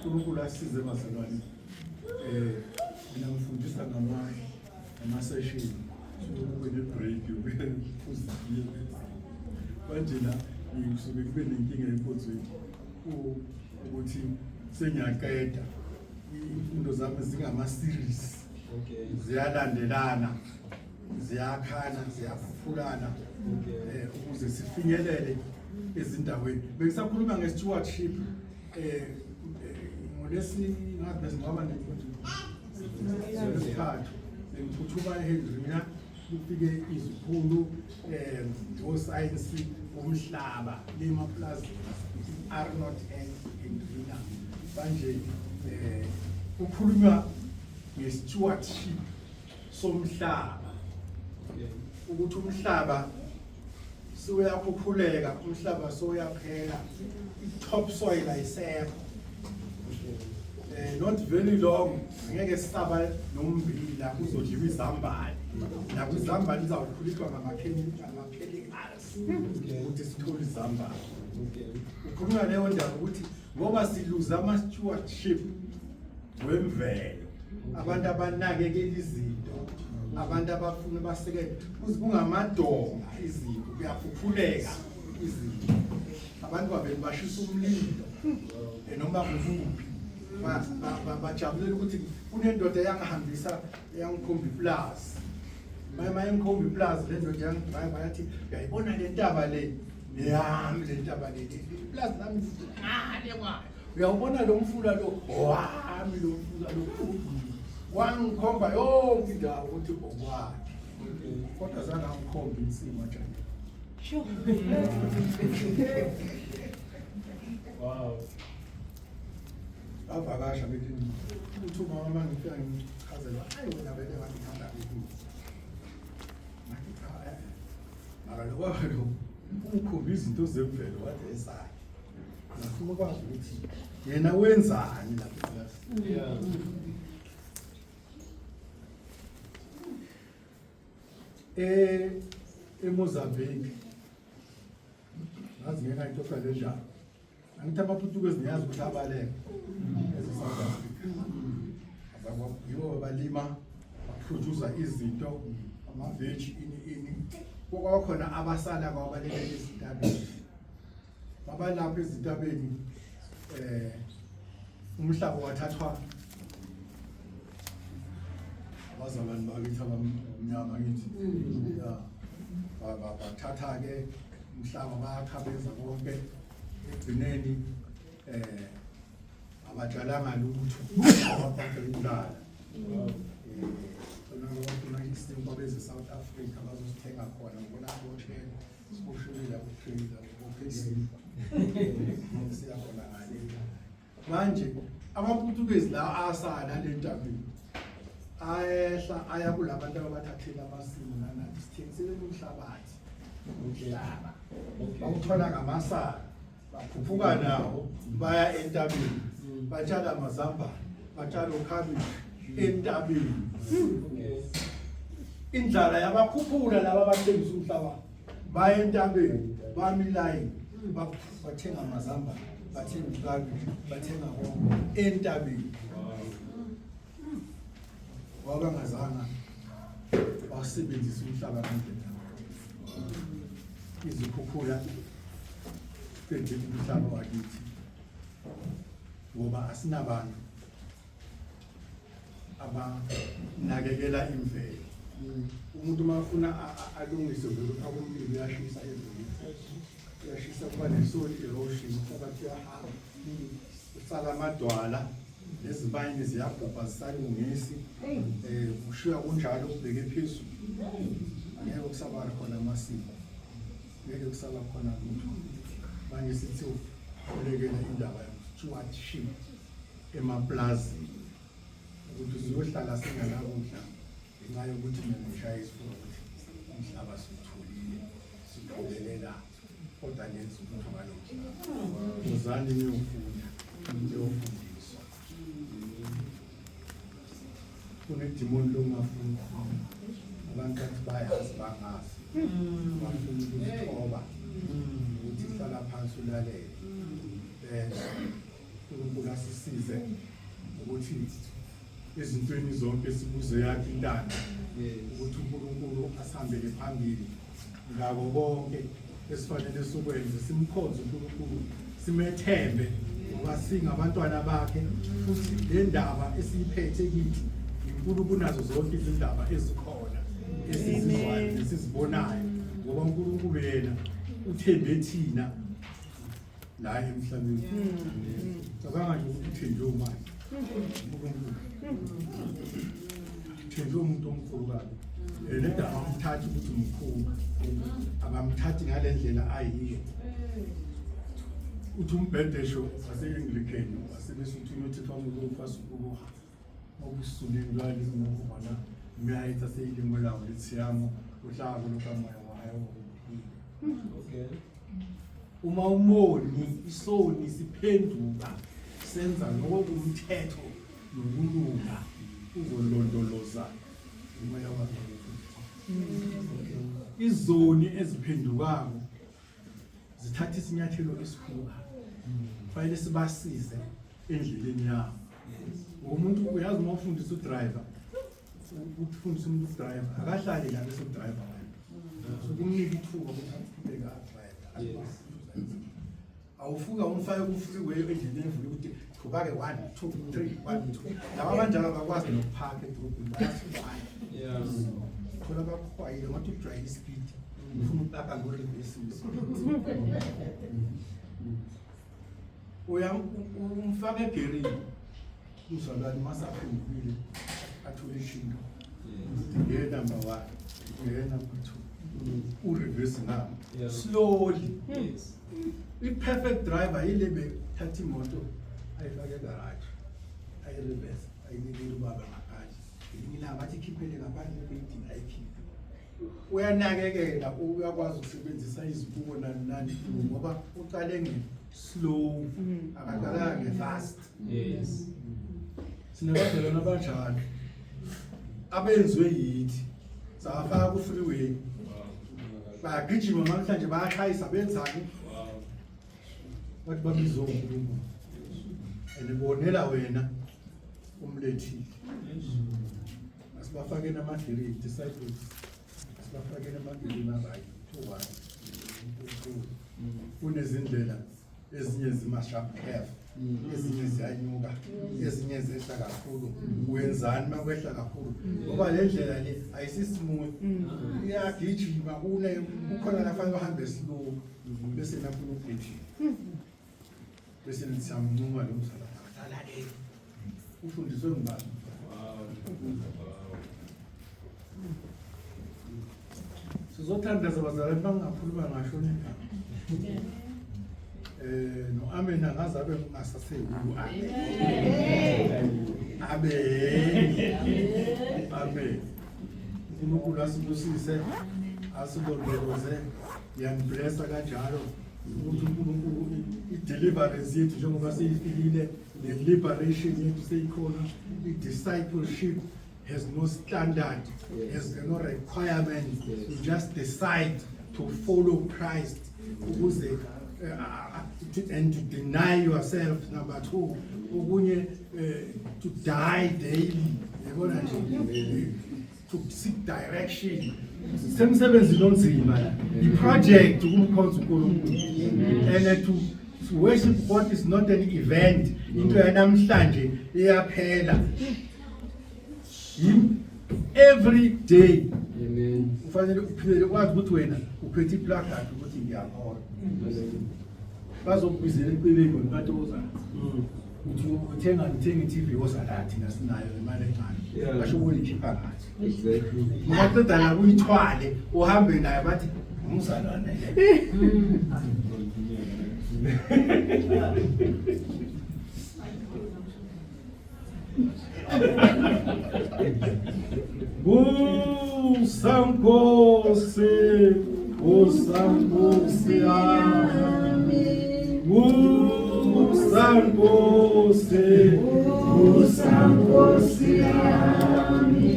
uNkulunkulu asize bazalwane. Mina ngifundisa ngama-session kube ne-break uzibuyele manje la ngisuke kube nenkinga enkonzweni ukuthi sengiyaqeda imfundo zami zingama-series ziyalandelana ziyakhana ziyafuphulana ukuze sifinyelele ezindaweni. Bengisakhuluma nge-stewardship ngolesithathu ngiphuthuma eHenry mina kufike izikhulu osayensi umhlaba lemaplazi Arnold and Hendrina manje ukhulunywa nge-stewardship somhlaba ukuthi umhlaba suyakhuphuleka umhlaba soyaphela i-topsoil ayisekho. Not very long ngeke sisaba nombila kuzodliwa izambane nakwizambane izawukhuliswa ngama-chemicals ukuthi sithole izambane. Ukhuluma leyo ndaba ukuthi ngoba siluza ama-stewardship wemvelo abantu abanakekela izinto abantu abafuna basekele kungamadonga izinto kuyaphuphuleka izinto abantu babeli bashisa umlilo noma kuvuphi bajabulela ukuthi kunendoda eyangihambisa eyangikhomba iplazi mayengikhomba iplazi le ndoda bayathi uyayibona le ntaba le neyami le ntaba le iplazi lami ngale kwayo uyawubona lo mfula lo wami lo mfula lo wangikhomba yonke indawo ukuthi ngokwakhe kodwa zana ngikhomba insimo njani. Sure. Wow. Avakasha bethi uthi mama ngifika ngichazela hayi wena vele ngathi ngihamba kuphi ngathi cha akalokho ukukhomba izinto zemvelo wathi esakhe ngifuna ukwazi ukuthi yena wenzani lapha eMozambique ngazi ngeke ayithoka le njalo angithi amaPutukezi niyazi ukuthi abaleka eze-South Africa yibo balima baproducer izinto amaveji ini kwakhona abasala kwabalekela ezintabeni babalapha ezintabeni umhlaba wathathwa abazalwane bakithi abamnyama ngithi bathatha-ke umhlaba bayakhabeza konke egcineni abatshalanga lutho ababulala khona isinkwa beze-South Africa bazosithenga khona ngolapho othenga siboshulile ukuphila ngophezulu siyakhona ngale manje amaPutukezi la asala le ntabeni ayehla aya kulabantu ababathathela amasimu nanathi sithengisele umhlabathi umhlaba bawuthola ngamasala baphuphuka nawo baya entabeni batshala amazambane batshala ukhabishi entabeni indlala yabakhuphula laba abathengisa umhlaba baya entabeni bamilayini bathenga amazambane bathenga ukhabishi bathenga konke entabeni wabangazanga basebenzisa umhlaba ngendlela izikhuphula kwenzela umhlaba wakithi ngoba asinabantu abanakekela imvelo. Umuntu mafuna alungise vele akumlilo uyashisa ezweni uyashisa kuba ne-soil erosion phakathi yahamba usala amadwala nezibayini ziyabhubha zisalungisi ushiya kunjalo ubheke phezulu angeke kusaba khona amasiko ngeke kusaba khona lutho manje sithi ulekela indaba stewardship emaplazini ukuthi siyohlala singanakudla ngenxa yokuthi mina ngishaya isifuba ukuthi umhlaba siwutholile siqhubekela kodwa nenza ukuthi ngalokho uzani niyofunda niyofundiswa kunedimoni lomafuna abantu bathi bayazi bangazi bafuna ukuzithoba ukuthi hlala phansi ulalele uNkulunkulu asisize sibasize ukuthi ezintweni zonke sibuze yakhe intando ukuthi uNkulunkulu asihambele phambili ngako konke esifanele sokwenza, simkhonze uNkulunkulu, simethembe ngoba singabantwana bakhe, futhi le ndaba esiyiphethe kithi inkulu kunazo zonke izindaba ezikhona esizizwayo esizibonayo, ngoba uNkulunkulu yena uthembe thina la emhlabeni. Cabanga nje ukuthi uthenjwe umali uNkulunkulu, uthenjwe umuntu omkhulu kabi. Le ndaba amthathi ukuthi umkhulu, abamthathi ngale ndlela ayiyo. Uthi umbhedesho wase-Anglican wasebesuthini uthi famulo fasukulu okusuleni lwali ngokubona imiyayitha seyilimo lawo lethiyamo uhlabo lokamoya wayo. Okay, uma umoni isoni siphenduka senza ngokumthetho nokulunga uzolondoloza umoya wakhe. Izoni eziphendukako zithatha isinyathelo esikhulu, kufanele sibasize endleleni yabo. Umuntu uyazi uma ufundisa udriver, ukufundisa umuntu udriver akahlali la bese udriver so kumnika ithuba ukuthi aqhubeke adrive. Awufuka umfake ku-freeway endleleni evule ukuthi qhubake 1 2 3 1 2. Laba abanjalo bakwazi nokuphaka edrobheni bayasibhala. Thola bakhwayile ngathi udrive ispeed ufuna ukupaka ngo-reversing. Umfake egerini uzalwane masaphendukile athole ishinto. Ngeke number 1, ngeke number 2, ureverse ngam slowly. I-perfect driver yile bethatha imoto ayifake egarage, ayireverse, ayinikele ubaba ngaphandle, elinye ilanga bathi ikhiphele ngaphandle ebhedini ayikhiphe. Uyanakekela, uyakwazi ukusebenzisa izibuko nani nani ngoba uqale nge-slow, akaqalanga nge-fast. Sinabadalwana abanjalo abenziwe yithi, sawafaka ku-freeway, bayagijima namhlanje bayashayisa benzani? Bathi babizwe uNkulunkulu and bonela wena umlethile. Asibafake nama-grade disciples, asibafake nama-grade right to 1. Kunezindlela ezinye zima-sharp curve, ezinye ziyanyuka, ezinye zehla kakhulu. Wenzani uma kwehla kakhulu? Ngoba le ndlela le ayisi-smooth, iyagijima, kukhona la fanele uhambe slow, bese nafuna ukugijima. Bese nithi siyamncuma lo msalaba. Alalele. Ufundiswe ngubani? Sizothandaza abazalwane bangakhuluma ngahlonipha. No-amen angaze abe ngasasehulu. Amen. uNkulunkulu asibusise, asilondoloze, yaniblessa kanjalo ukuthi uNkulunkulu i-deliverance yethu njengoba seyifikile, ne-liberation yettu seyikhona. I-discipleship has no standard, has no requirement. You just decide to follow Christ ukuze and to deny yourself. Number 2, okunye to die daily. Yabona nje, to seek direction. Semsebenzi lonzima la. The project ukumkhonza uNkulunkulu. And to worship God is not an event. Into yanamhlanje iyaphela. Every day. Amen. Ufanele uphile kwazi ukuthi wena uphethe iplakade ukuthi ngiyakhola. Bazokubizela empilweni ngatoza. Uthi uthenga iTV osalathi nasinayo imali encane. Basho ukuyikhipha ngathi. Exactly. Maqeda la uyithwale uhambe naye bathi umzalwane. Usankosi, usankosi ami. Usankosi, usankosi ami.